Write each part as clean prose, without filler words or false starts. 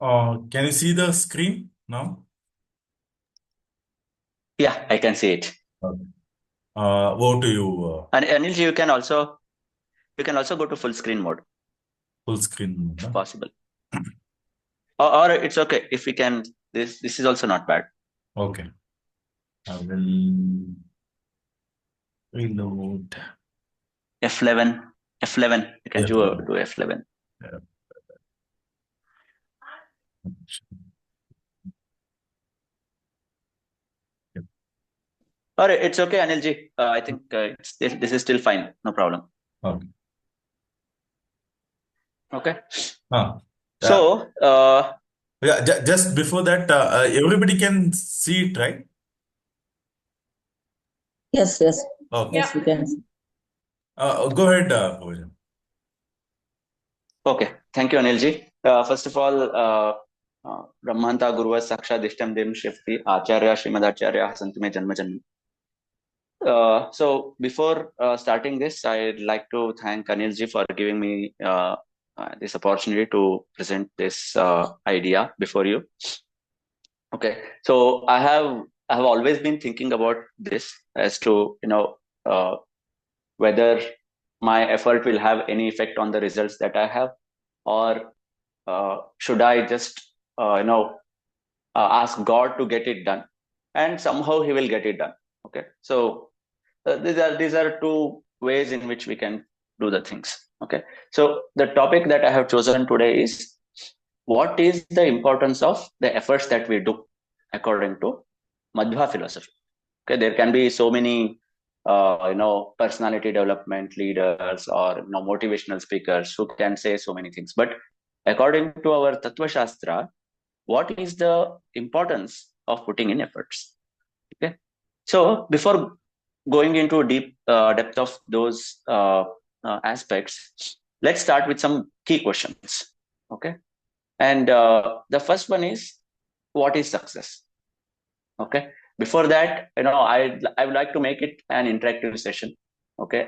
Can you see the screen now? Yeah, I can see it. Okay. Over to you, And Anil, you can also go to full screen mode full screen mode. if possible. Or it's okay if we can. This is also not bad. Okay. I will reload. F11, F11. You can Yes. do F11. Yeah. Or it's okay, Anilji. I think this is still fine. No problem. Okay. Okay. Ah, yeah. So, Yeah. Just before that, everybody can see it, right? Yes, yes, Okay. yes, we can see. Go ahead, Bhujan. okay. Thank you, Anilji. First of all, Brahmanta Guru Saksha Dishtam Dim Shifti Acharya Srimad Acharya Santume Janma Janma. So before starting this, I'd like to thank Anilji for giving me this opportunity to present this idea before you. Okay, so I have always been thinking about this as to uh, whether my effort will have any effect on the results that I have, or should I just ask God to get it done, and somehow He will get it done. Okay, so these are two ways in which we can do the things. Okay, so the topic that I have chosen today is what is the importance of the efforts that we do according to Madhwa philosophy. Okay, there can be so many personality development leaders or motivational speakers who can say so many things, but according to our Tattva Shastra, what is the importance of putting in efforts? Okay, so before going into deep depth of those aspects, let's start with some key questions. Okay, and the first one is, what is success? Okay, before that, I would like to make it an interactive session. Okay,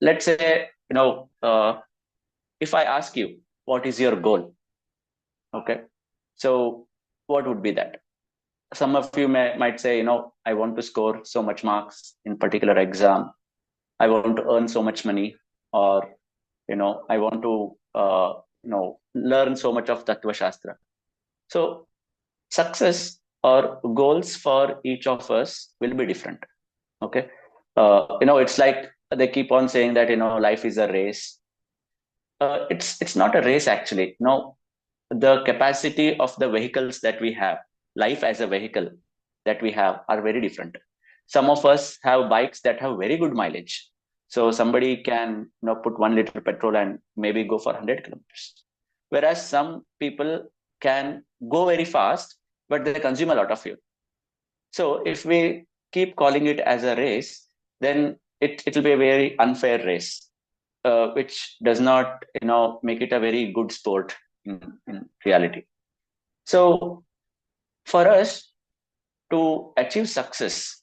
let's say if I ask you what is your goal, okay, so what would be that? Some of you might say, I want to score so much marks in particular exam, I want to earn so much money, or I want to learn so much of Tattva Shastra. So success or goals for each of us will be different. Okay, it's like they keep on saying that life is a race. It's not a race actually. No, the capacity of the vehicles that we have, life as a vehicle that we have, are very different. Some of us have bikes that have very good mileage, so somebody can put 1 liter petrol and maybe go for 100 kilometers, whereas some people can go very fast but they consume a lot of fuel. So if we keep calling it as a race, then it'll be a very unfair race, which does not make it a very good sport in reality. So for us to achieve success,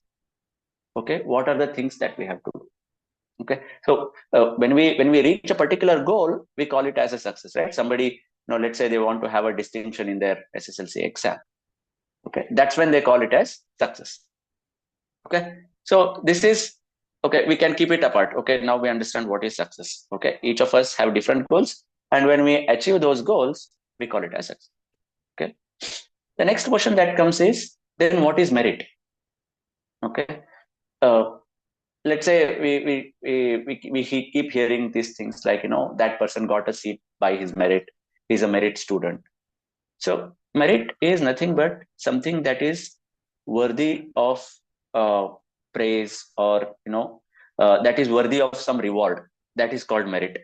okay, what are the things that we have to do? Okay, so when we reach a particular goal, we call it as a success, right? Somebody, let's say they want to have a distinction in their SSLC exam. Okay, that's when they call it as success. Okay, so this is okay. We can keep it apart. Okay, now we understand what is success. Okay, each of us have different goals, and when we achieve those goals, we call it as success. Okay, the next question that comes is, then what is merit? Okay, uh, let's say we keep hearing these things like that person got a seat by his merit. He's a merit student. So merit is nothing but something that is worthy of uh, praise, or that is worthy of some reward. That is called merit.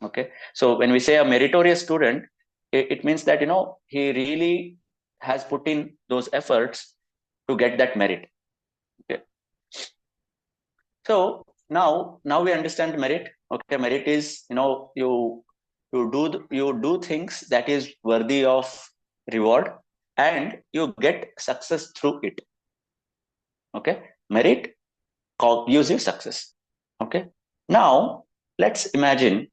Okay. So when we say a meritorious student, it means that he really has put in those efforts to get that merit. Okay. So now we understand merit. Okay, merit is you do things that is worthy of reward, and you get success through it. Okay, merit gives you success. Okay, now let's imagine,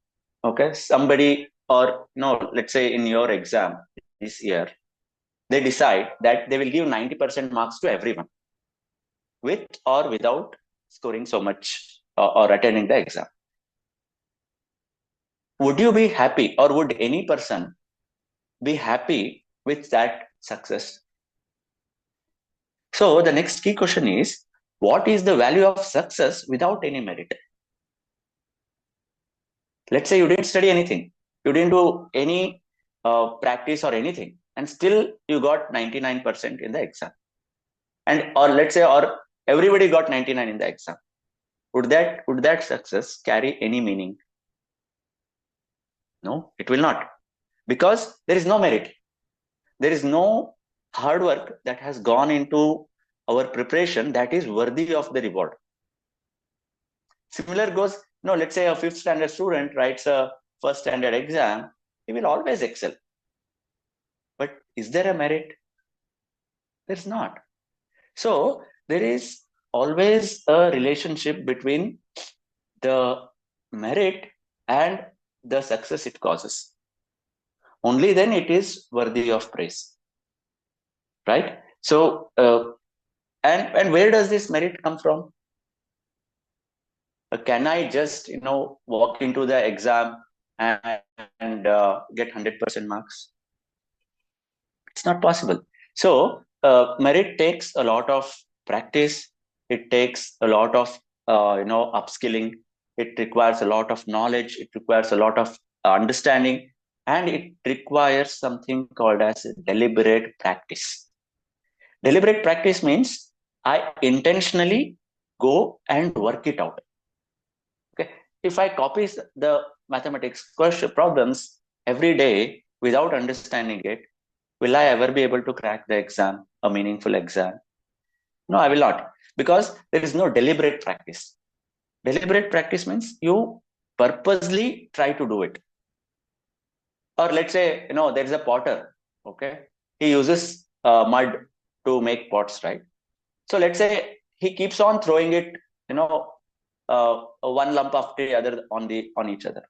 okay, somebody, or no, let's say in your exam this year, they decide that they will give 90% marks to everyone, with or without scoring so much or attending the exam. Would you be happy, or would any person be happy with that success? So the next key question is, what is the value of success without any merit? Let's say you didn't study anything, you didn't do any practice or anything, and still you got 99% in the exam. And or let's say, or everybody got 99 in the exam. Would that success carry any meaning? No, it will not, because there is no merit. There is no hard work that has gone into our preparation that is worthy of the reward. Similar goes, let's say a fifth standard student writes a first standard exam, he will always excel. But is there a merit? There's not. So there is always a relationship between the merit and the success it causes. Only then it is worthy of praise, right? So, and where does this merit come from? Can I just, walk into the exam and get 100% marks? It's not possible. So, merit takes a lot of practice. It takes a lot of, upskilling. It requires a lot of knowledge. It requires a lot of understanding, and it requires something called as deliberate practice. Deliberate practice means I intentionally go and work it out. Okay, if I copy the mathematics question problems every day without understanding it, will I ever be able to crack the exam, a meaningful exam? No, I will not, because there is no deliberate practice. Deliberate practice means you purposely try to do it. Or let's say, there is a potter, okay? He uses mud to make pots, right? So let's say he keeps on throwing it, one lump after the other on each other.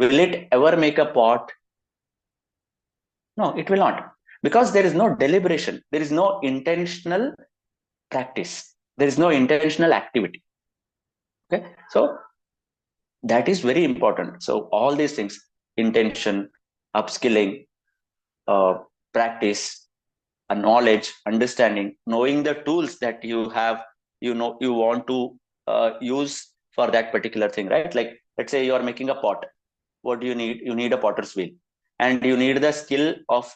Will it ever make a pot? No, it will not, because there is no deliberation. There is no intentional practice. There is no intentional activity. Okay, so that is very important. So all these things: intention, upskilling, practice, knowledge, understanding, knowing the tools that you have, you want to use for that particular thing, right? Like, let's say you are making a pot. What do you need? You need a potter's wheel, and you need the skill of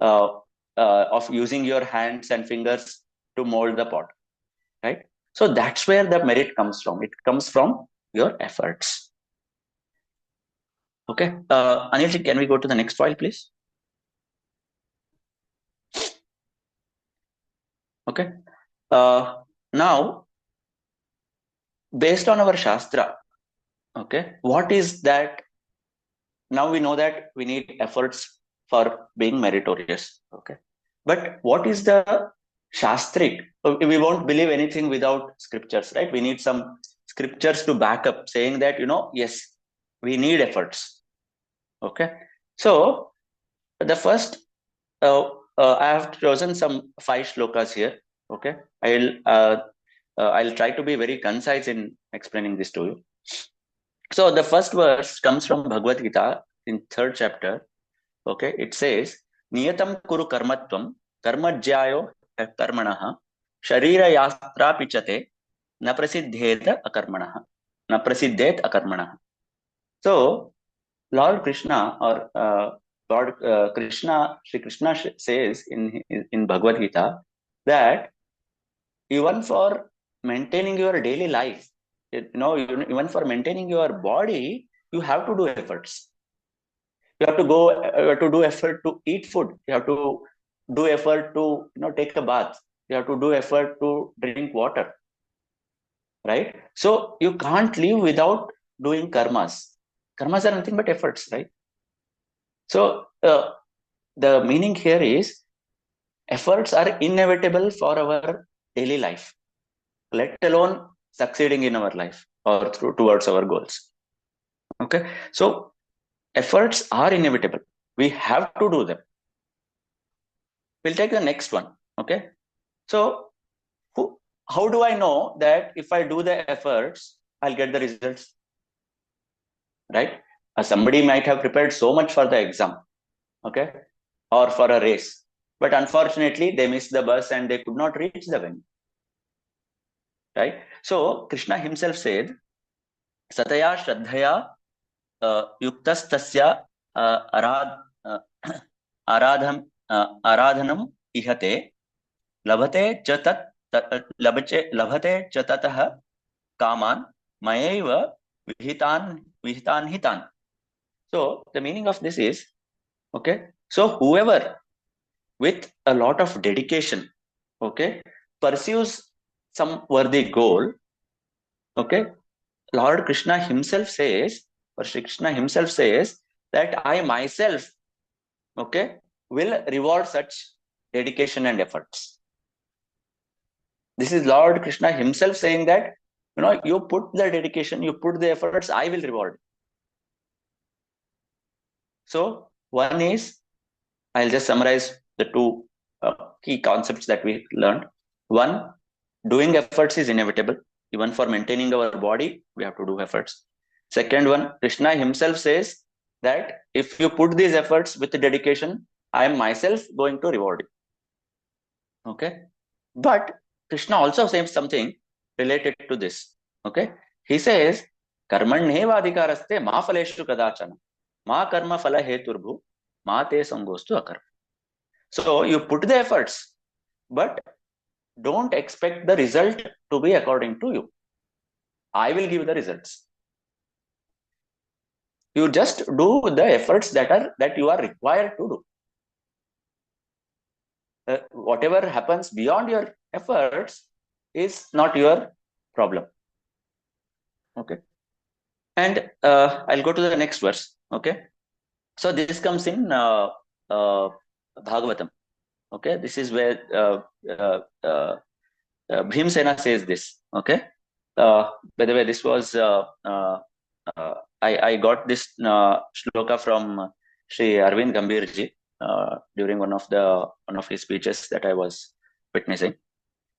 uh, of using your hands and fingers to mold the pot, right? So that's where the merit comes from. It comes from your efforts. Okay, Anil, can we go to the next file, please? Okay, now, based on our Shastra, okay, what is that? Now we know that we need efforts for being meritorious. Okay, but what is the Shastric? We won't believe anything without scriptures, right? We need some scriptures to back up, saying that, yes, we need efforts. Okay, so the first, I have chosen some 5 shlokas here. Okay, I'll try to be very concise in explaining this to you. So the first verse comes from Bhagavad Gita in 3rd chapter. Okay, it says, Niyatam kuru karmatvam karmajyayo karmanaha sharira yastra pichate na prasiddheta akarmanaha na prasiddhet akarmanaha. So Lord Krishna, or Lord Krishna, Sri Krishna says in Bhagavad Gita that even for maintaining your daily life, even for maintaining your body, you have to do efforts. You have to do effort to eat food. You have to do effort to take a bath. You have to do effort to drink water, right? So you can't live without doing karmas. Karmas are nothing but efforts, right? So the meaning here is efforts are inevitable for our daily life, let alone succeeding in our life or towards our goals. Okay, so efforts are inevitable. We have to do them. we'll take the next one. Okay. So how do I know that if I do the efforts, I'll get the results? Right? Somebody might have prepared so much for the exam, okay, or for a race, but unfortunately they missed the bus and they could not reach the venue. Right? So Krishna himself said, Sataya Shraddhaya Yuktastasya Aradhanam ihate labhate cha labhate cha tatah kaman mayeva vihitan hitan. So the meaning of this is, okay, so whoever with a lot of dedication, okay, pursues some worthy goal, okay, Lord Krishna himself says, or Shri Krishna himself says that I myself, okay, will reward such dedication and efforts. This is Lord Krishna himself saying that, you put the dedication, you put the efforts, I will reward. So one is, I'll just summarize the two key concepts that we learned. One, doing efforts is inevitable. Even for maintaining our body, we have to do efforts. Second one, Krishna himself says that if you put these efforts with dedication, I am myself going to reward you. Okay. But Krishna also says something related to this. Okay. He says, Karmaneva adhikaraste ma phaleshu kadachana ma karma phala heturbhu ma te sangostu akarma. So you put the efforts, but don't expect the result to be according to you. I will give the results. You just do the efforts that you are required to do. Whatever happens beyond your efforts is not your problem. Okay. And I'll go to the next verse. Okay. So this comes in Bhagavatam. Okay. This is where Bhimsena says this. Okay. By the way, this was I got this shloka from Sri Arvind Gambhirji during one of his speeches that I was witnessing.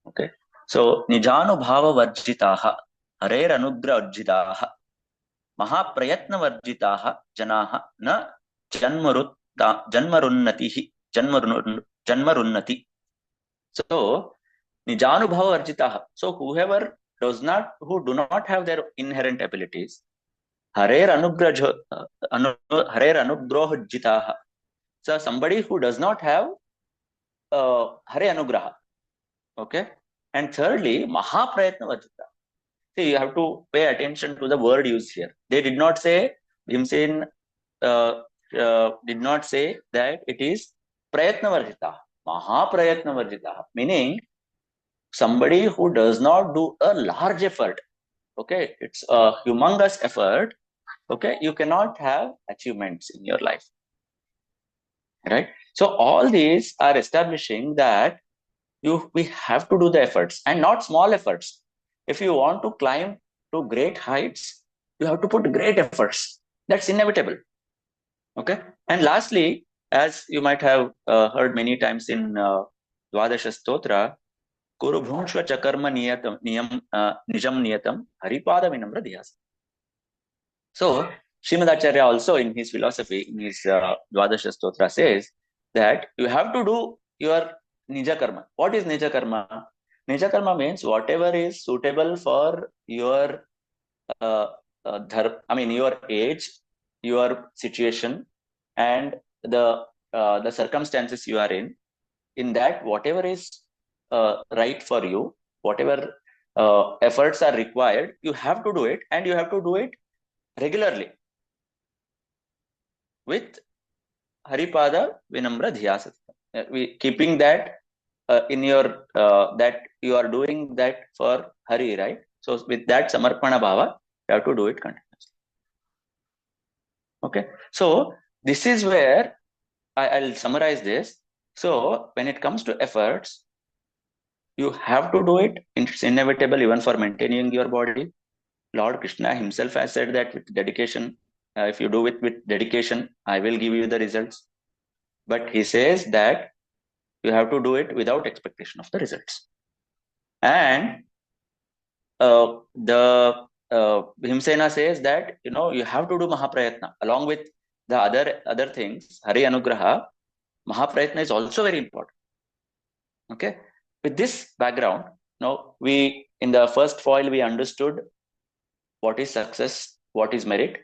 Okay, so Nijanubhava Varjitaha Harer Anugra Urjitaha Mahaprayatna Varjitaha Janaha Na Janmarunnati Janmarunnati. So Nijanubhava Varjitaha. So who do not have their inherent abilities, Harer Anugrahajitaha. So somebody who does not have Hare Anugraha. Okay. And thirdly, Mahaprayatna Vajita. See, you have to pay attention to the word used here. They did not say, Bhimsen did not say that it is Prayatna Varjita. Mahaprayatna Varjita. Meaning, somebody who does not do a large effort. Okay. It's a humongous effort. Okay. You cannot have achievements in your life. Right? So all these are establishing that we have to do the efforts and not small efforts. If you want to climb to great heights, you have to put great efforts. That's inevitable. Okay. And lastly, as you might have heard many times in Dwadasha Stotra, Kuru Bhunshva Chakarma Nijam Niyatam Haripada Vinamra Dhyasa. So Srimad Acharya also in his philosophy, in his Dwadasha Stotra says that you have to do your Nija Karma. What is Nija Karma? Nija Karma means whatever is suitable for your your age, your situation, and the circumstances you are in. In that, whatever is right for you, whatever efforts are required, you have to do it, and you have to do it regularly with Haripada Vinamra Dhyasa. Keeping that in your that you are doing that for Hari, right? So with that Samarpana Bhava, you have to do it continuously. Okay. So this is where I'll summarize this. So when it comes to efforts, you have to do it. It's inevitable even for maintaining your body. Lord Krishna himself has said that with dedication, if you do it with dedication, I will give you the results. But he says that You have to do it without expectation of the results. And Bhimsena says that you have to do Mahaprayatna along with the other things. Hari Anugraha, Mahaprayatna is also very important. Okay, with this background, now we in the first foil we understood what is success, what is merit,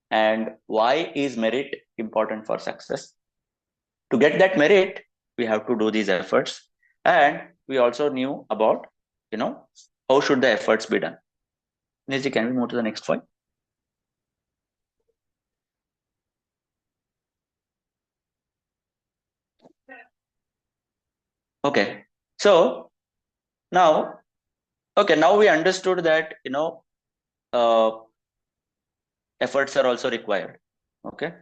and why is merit important for success. To get that merit, we have to do these efforts, and we also knew about how should the efforts be done. Niji, can we move to the next point? Okay, so now, now we understood that uh, efforts are also required. Okay,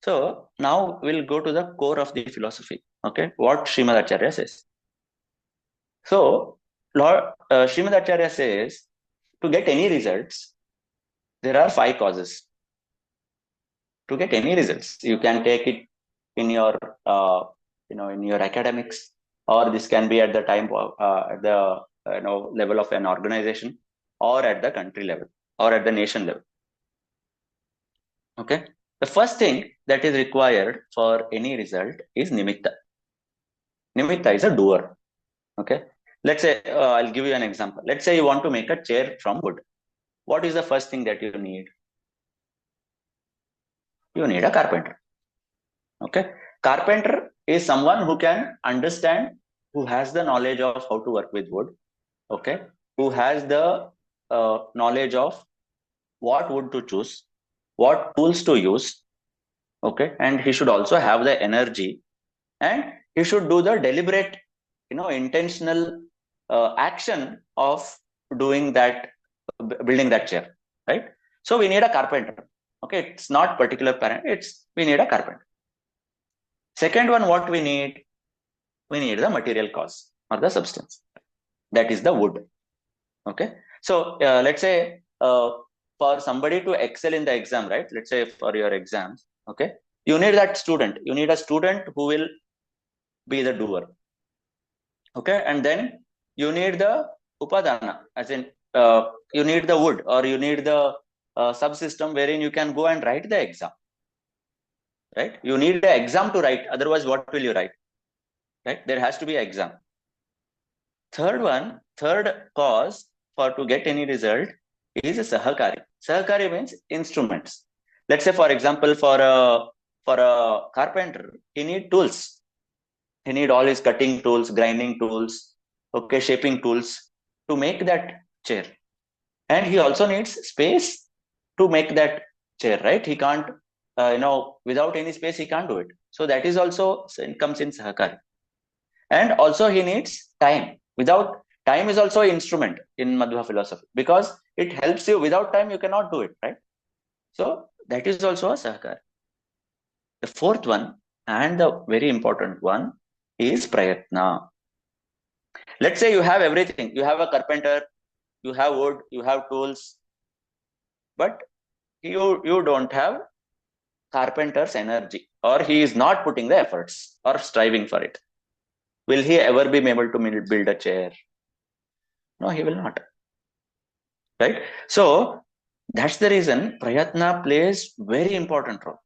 so now we'll go to the core of the philosophy. Okay, what Srimad Acharya says. So, Srimad Acharya says to get any results, there are 5 causes. To get any results, you can take it in your in your academics, or this can be at the time at the level of an organization, or at the country level, or at the nation level. Okay, the first thing that is required for any result is nimitta. Nimitta is a doer. Okay, let's say I'll give you an example. Let's say you want to make a chair from wood. What is the first thing that you need? You need a carpenter. Okay, carpenter is someone who can understand, who has the knowledge of how to work with wood. Okay, who has the knowledge of what wood to choose, what tools to use. Okay, and he should also have the energy, and he should do the deliberate, intentional action of doing that, building that chair, right? So we need a carpenter. Okay, it's not particular parent, it's we need a carpenter. Second one, what we need? We need the material cause or the substance. That is the wood. Okay. So let's say for somebody to excel in the exam, right? Let's say for your exams, okay, you need that student. You need a student who will be the doer. Okay, and then you need the upadana, as in you need the wood, or you need the subsystem wherein you can go and write the exam. Right? You need the exam to write. Otherwise, what will you write? Right? There has to be an exam. Third cause for to get any result is a sahakari. Sahakari means instruments. Let's say, for example, for a carpenter, he need tools. He need all his cutting tools, grinding tools, okay, shaping tools to make that chair. And he also needs space to make that chair, right? He can't, without any space, he can't do it. So that is also comes in sahakari. And also he needs time. Without time is also an instrument in Madhva philosophy, because it helps you. Without time, you cannot do it, right? So that is also a sahakar. The fourth one, and the very important one, is prayatna. Let's say you have everything. You have a carpenter, you have wood, you have tools, but you don't have carpenter's energy, or he is not putting the efforts or striving for it. Will he ever be able to build a chair? No, he will not. Right? So that's the reason prayatna plays very important role.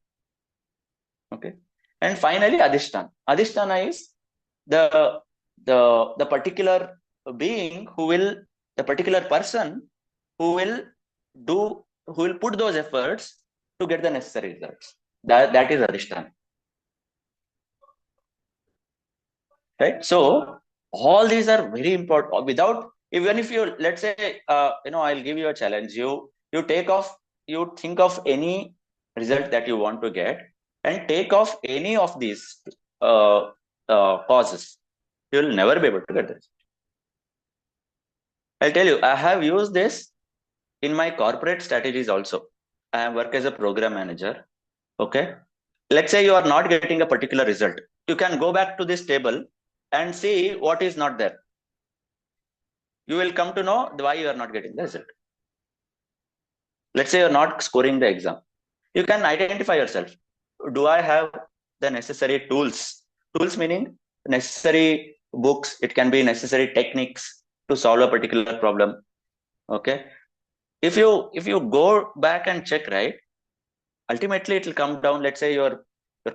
Okay. And finally, adhisthana. Adhisthana is the particular being who will, the particular person who will who will put those efforts to get the necessary results. That is adhisthana. Right? So all these are very important. Without, even if you, let's say, I'll give you a challenge. You think of any result that you want to get, and take off any of these causes. You will never be able to get this. I'll tell you, I have used this in my corporate strategies also. I work as a program manager. Okay. Let's say you are not getting a particular result. You can go back to this table and see what is not there. You will come to know why you are not getting the result. Let's say you're not scoring the exam. You can identify yourself. Do I have the necessary tools? Tools meaning necessary books, it can be necessary techniques to solve a particular problem. Okay. If you go back and check, right, ultimately it will come down. Let's say your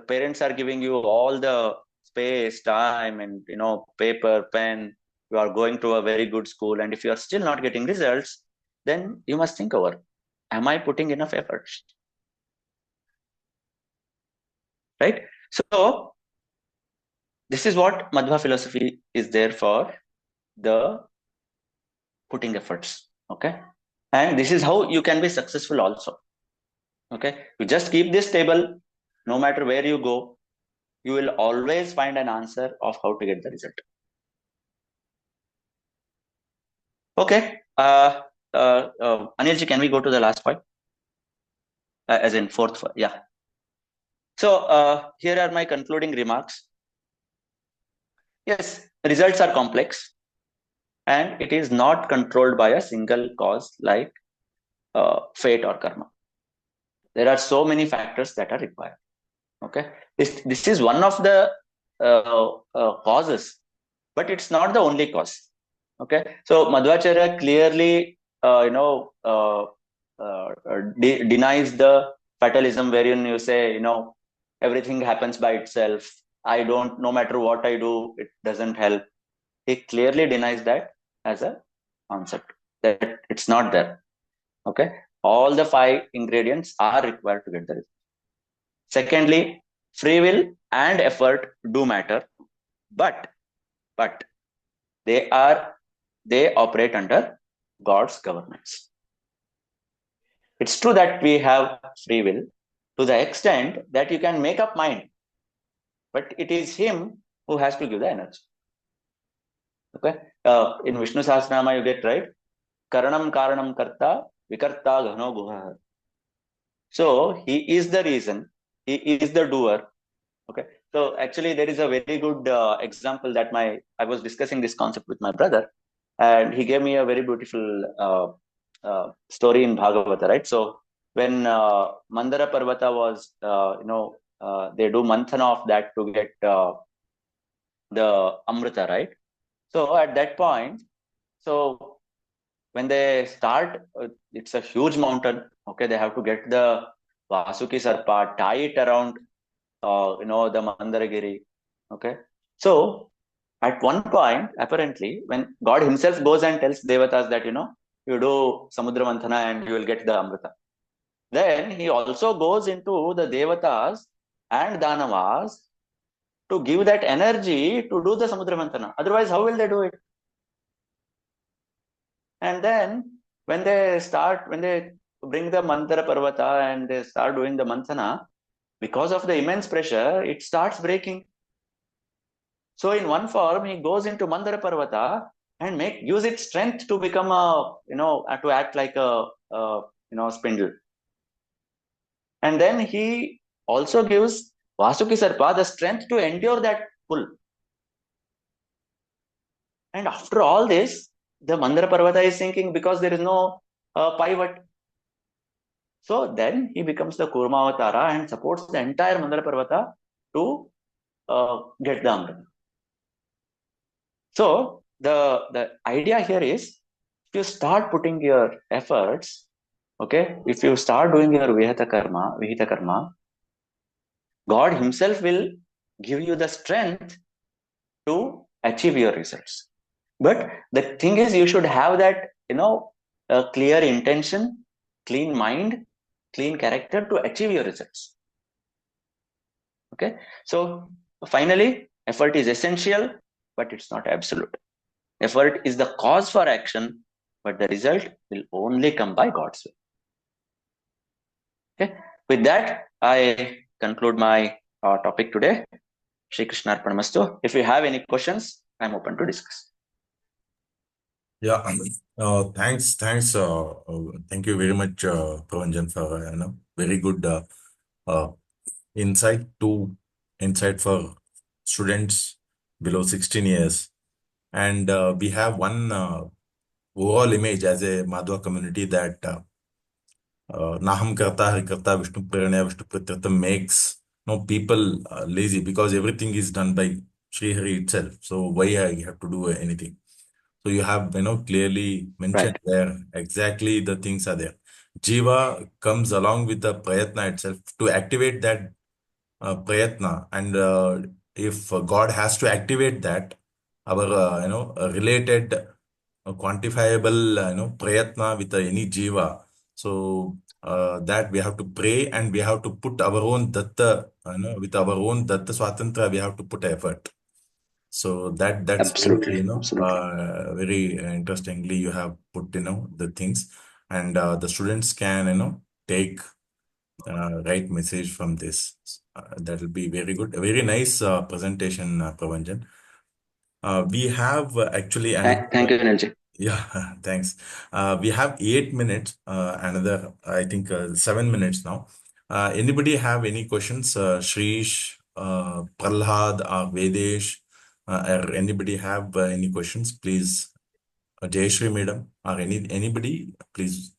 parents are giving you all the space, time, and paper, pen. You are going to a very good school, and if you are still not getting results, then you must think over: am I putting enough efforts? Right. So this is what Madhva philosophy is there for, the putting efforts. Okay. And this is how you can be successful also. Okay. You just keep this table, no matter where you go, you will always find an answer of how to get the result. Okay. Anilji, can we go to the last point? As in fourth, yeah. So here are my concluding remarks. Yes, results are complex, and it is not controlled by a single cause like fate or karma. There are so many factors that are required. Okay, this is one of the causes, but it's not the only cause. Okay, so Madhvacharya clearly, denies the fatalism wherein you say, everything happens by itself. I don't, no matter what I do, it doesn't help. He clearly denies that as a concept, that it's not there. Okay, all the five ingredients are required to get the result. Secondly, free will and effort do matter, but but they are they operate under God's governance. It's true that we have free will to the extent that you can make up mind, but it is Him who has to give the energy. Okay, in Vishnu Sahasranama you get, right, Karanam Karanam Karta Vikarta Ghano Guha. So He is the reason, He is the doer. Okay, so actually there is a very good example that I was discussing this concept with my brother, and he gave me a very beautiful story in Bhagavata, right? So when Mandara Parvata was, they do manthana of that to get the Amrita, right? So at that point, so when they start, it's a huge mountain. Okay, they have to get the Vasuki Sarpa, tie it around, the Mandaragiri. Okay, so at one point, apparently, when God Himself goes and tells Devatas that, you do Samudra Manthana and you will get the Amrita. Then He also goes into the Devatas and Danavas to give that energy to do the Samudra Manthana. Otherwise, how will they do it? And then when they bring the Mandara Parvata and they start doing the Manthana, because of the immense pressure, it starts breaking. So in one form, he goes into Mandara Parvata and use its strength to become to act like a spindle. And then he also gives Vasuki Sarpa the strength to endure that pull. And after all this, the Mandara Parvata is sinking because there is no pivot. So then he becomes the Kurma Avatara and supports the entire Mandara Parvata to get the Amrita. So the idea here is, if you start putting your efforts, okay, if you start doing your Vihita Karma, God Himself will give you the strength to achieve your results. But the thing is, you should have that, a clear intention, clean mind, clean character to achieve your results. Okay, so finally, effort is essential, but it's not absolute. Effort is the cause for action, but the result will only come by God's will. Okay, with that, I conclude my topic today. Shri Krishna Arpanamastu. If you have any questions, I'm open to discuss. Yeah, thank you very much, Pravanjan, for very good uh, insight for students below 16 years. And we have one overall image as a Madhwa community that Naham Karta Hari Karta Vishnu Praranya Vishnu Pratyartham makes no people lazy because everything is done by Sri Hari itself. So why I have to do anything? So you have, clearly mentioned Right. there exactly the things are there. Jiva comes along with the prayatna itself to activate that prayatna, and if God has to activate that, our related quantifiable prayatna with any jiva. So that we have to pray, and we have to put our own datta, with our own datta swatantra, we have to put effort. So that's very, Absolutely. Absolutely. very interestingly you have put, the things, and the students can, take right message from this. That will be very good. A very nice presentation, Pravanjan. We have actually another. Thank you, Nilji. Yeah, thanks. We have 8 minutes. Another, I think, 7 minutes now. Anybody have any questions? Shrish, Prahlad, or Vedesh, or anybody have any questions? Please, Jayashri madam, or anybody, please,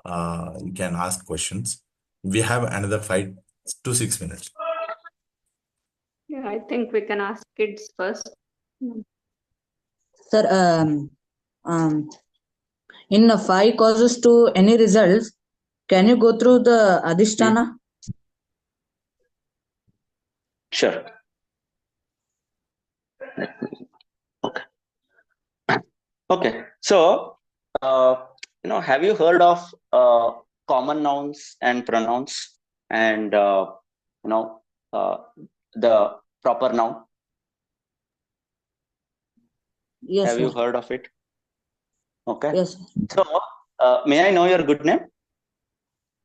you can ask questions. We have another 5 to 6 minutes. Yeah, I think we can ask kids first. Sir, um, in 5 causes to any results, can you go through the Adhisthana? Sure. Let me- Okay. Okay. So, have you heard of common nouns and pronouns, and you know uh, the proper noun? Yes, Have sir. you heard of it? Okay. Yes, sir. So, may I know your good name?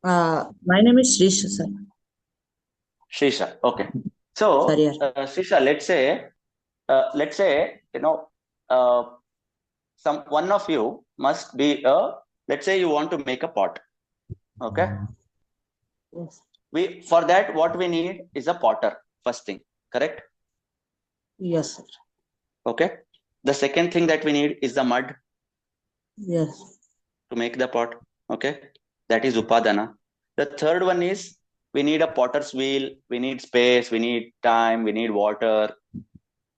My name is Shrish, sir. Shisha. Okay. So, Sorry, Shisha, let's say, uh, some one of you must be let's say you want to make a pot. Okay. yes, For that, what we need is a potter, first thing, correct? yes, sir. Okay. The second thing that we need is the mud Yes, to make the pot. Okay. That is upadana. The third one is we need a potter's wheel, we need space, we need time, we need water.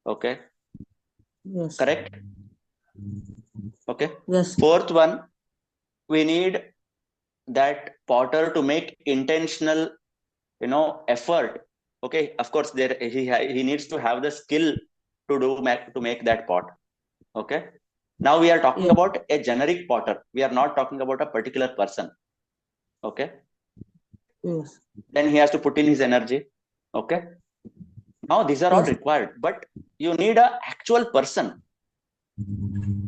Okay. yes, Correct. Okay. yes, Fourth one, we need that potter to make intentional, effort. Okay. Of course, there he needs to have the skill to make that pot. Okay. Now we are talking yes, about a generic potter. We are not talking about a particular person. Okay. yes, Then he has to put in his energy. Okay. Now these are all yes, required, but you need a actual person.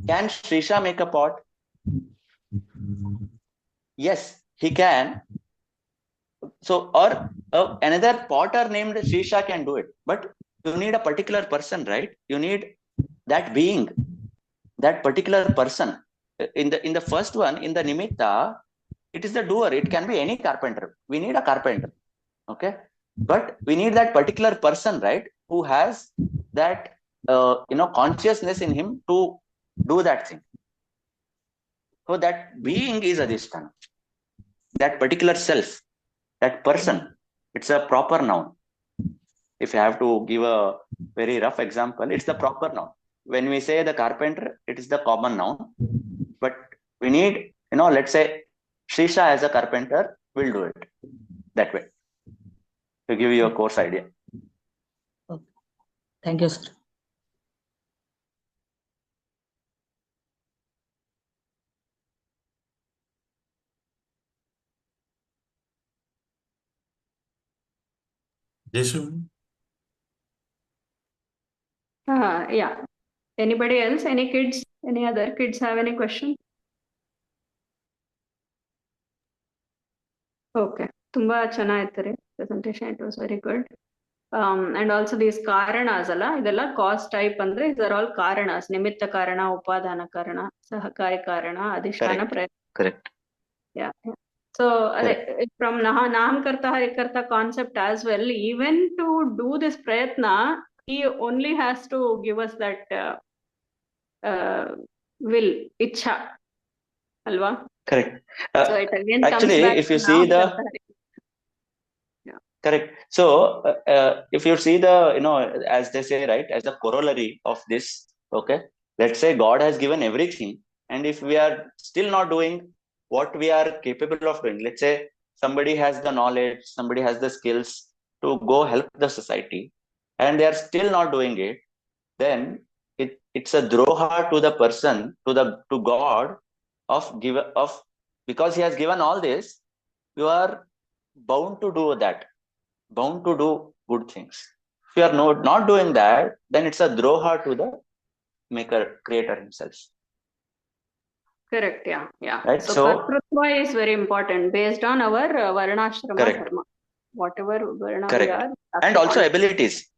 Can Shrisha make a pot? Yes, he can. So, or another potter named Shrisha can do it, but you need a particular person, right? You need that being, that particular person. In the first one, in the nimitta, it is the doer. It can be any carpenter. We need a carpenter. Okay. But we need that particular person, right? Who has that, consciousness in him to do that thing. So that being is adhisthana. That particular self, that person, it's a proper noun. If you have to give a very rough example, it's the proper noun. When we say the carpenter, it is the common noun. But we need, let's say Shisha as a carpenter will do it that way to give you a course idea. okay. Thank you, sir. Jayashri? Yeah. Anybody else? Any kids? Any other kids have any question? Okay. Tumba ಚೆನ್ನಾಗಿತ್ತು ರೀ presentation. It was very good. And also these karanas ಅಲ್ಲ ಇದೆಲ್ಲ cause type ಅಂದ್ರೆ these are all karanas. ನಿಮಿತ್ತ ಕಾರಣ, ಉಪಾದಾನ ಕಾರಣ, ಸಹಕಾರಿ ಕಾರಣ, ಅಧಿಷ್ಠಾನ ಪ್ರಯತ್ನ. Correct. Yeah. So from Nahamkarta Harikarta concept as well, even to do this prayatna, he only has to give us that will, ichha, alva. Correct. So it again comes Actually, back if you to see the Nahamkarta Harikarta. Yeah. Correct. So, if you see as they say, right, as the corollary of this, okay, let's say God has given everything, and if we are still not doing what we are capable of doing, let's say somebody has the knowledge, somebody has the skills to go help the society, and they are still not doing it, then it's a droha to the person, to God, of because He has given all this, you are bound to do that, bound to do good things. If you are not doing that, then it's a droha to the maker, creator himself. Correct. Yeah. Right. So So kartrutva is very important based on our varnashrama correct, dharma. Whatever varna we correct. are, we have And to also follow. abilities.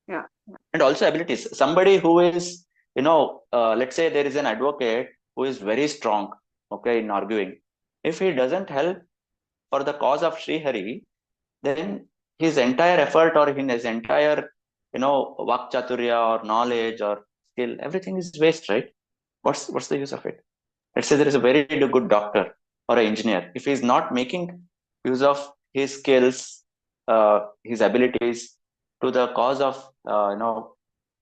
Yeah. And also abilities. Somebody who is, let's say there is an advocate who is very strong, okay, in arguing. If he doesn't help for the cause of Sri Hari, then his entire effort or his entire, vakchaturya or knowledge or skill, everything is waste, right? What's the use of it? Let's say there is a very good doctor or an engineer. If he's not making use of his skills, his abilities to the cause of,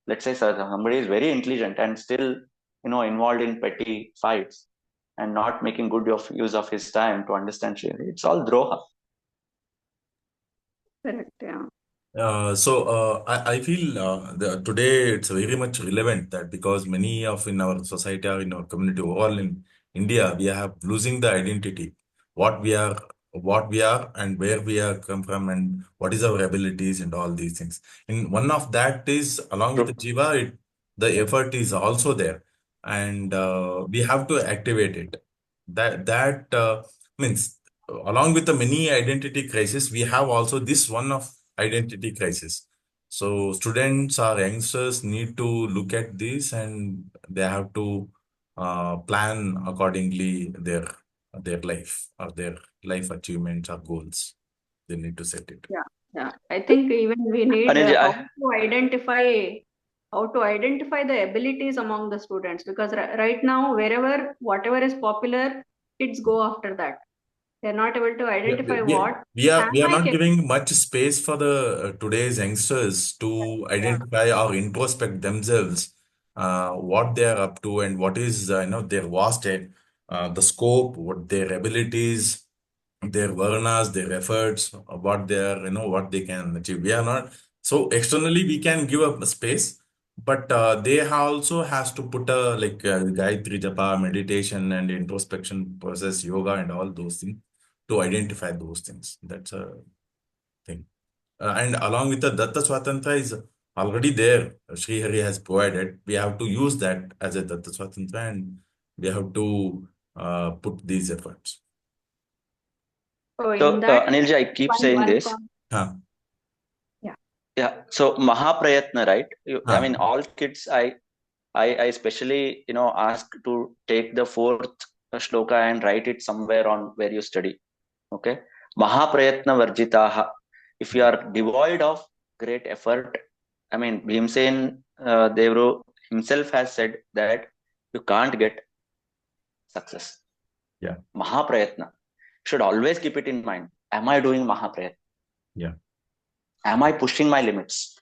let's say somebody is very intelligent and still, involved in petty fights and not making good use of his time to understand Shri, it's all droha. Correct. Yeah. I feel today it's very much relevant that because many of in our society or in our community, overall in India, we are losing the identity, what we are, and where we are come from, and what is our abilities and all these things. And one of that is along with the True. Jiva, the effort is also there, and we have to activate it. That means along with the many identity crisis, we have also this one of identity crisis. So students or youngsters need to look at this and they have to plan accordingly their life or their life achievements or goals. They need to set it. Yeah. I think even we need Anilji, how to identify the abilities among the students, because right now whatever is popular, kids go after that. They're not able to Yeah, identify we, what am we are I not capable. giving much space for the today's youngsters to Yeah. identify or introspect themselves, what they are up to and what is their vast the scope, what their abilities, their varnas, their efforts, what they are, what they can achieve. We are not so externally we can give up a space, but they also has to put a like Gayatri Japa, meditation and introspection process, yoga and all those things to identify those things. That's a thing. And along with the Datta Swatantra is already there. Sri Hari has provided. We have to use that as a Datta Swatantra and we have to put these efforts. So so in that, Anilji, I keep saying one this. Huh. Yeah. So Mahaprayatna, right? I Huh. mean, all kids, I especially, ask to take the fourth shloka and write it somewhere on where you study. Okay. Mahaprayatna varjitaha. If you are devoid of great effort, I mean, Bhimsen Devru himself has said that you can't get success. Yeah. Mahaprayatna. Should always keep it in mind. Am I doing Mahaprayatna? Yeah. Am I pushing my limits?